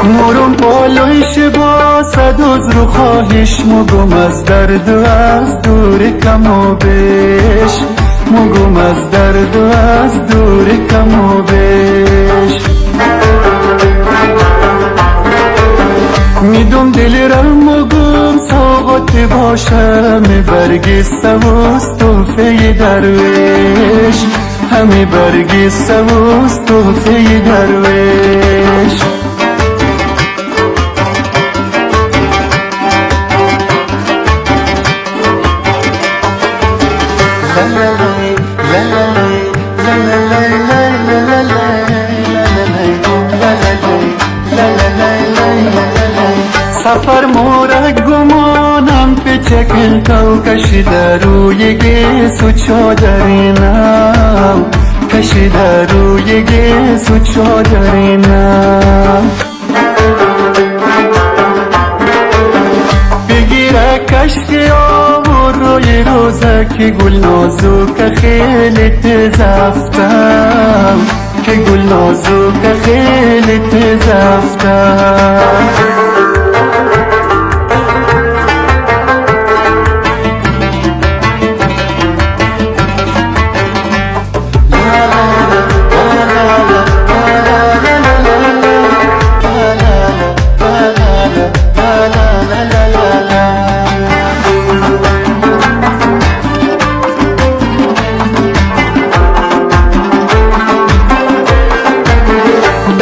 نورم پالویش با صد عذر و خواهش مگم از درد و از دور کم و بیش مگم از درد و از دور کم و بیش میدم دل را مگم ساقت باشم برگ سبوس توفه درویش همه برگ سبوس توفه درویش سفر مورد گمانم پیچکل تو کشیده روی گیس و چادرینم کشیده روی گیس و چادرینم بگیره کشتی آور روی روزه که گل نازو که خیلی تزفتم که گل نازو که خیلی تزفتم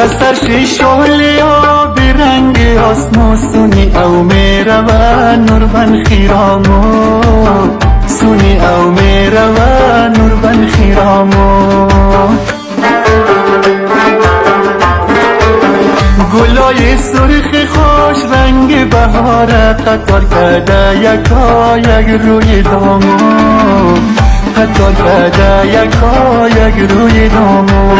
دستر شیشولی آبی رنگ آسمو سونی او میره و نور بن خیرامو سونی او میره و نور بن خیرامو گلای سرخ خوش رنگ بهاره قطار کرده یکا یک روی دامو قطار کرده یکا یک روی دامو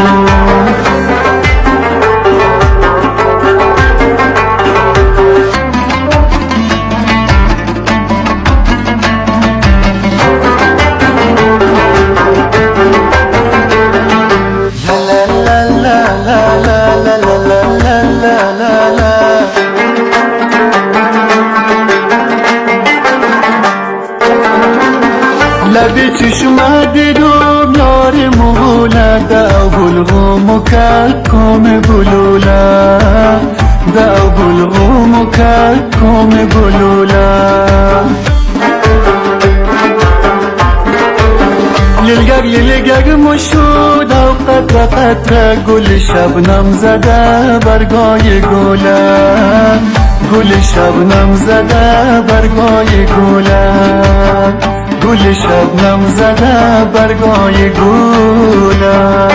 لبی چشم دیدم یار مغوله دو بلغم و کم بلوله دو بلغم و کم بلوله لیلگگ مشود و قطره قطره گل شبنم زده برگای گله گل شبنم زده برگای گله گل شبنم زده برگای گله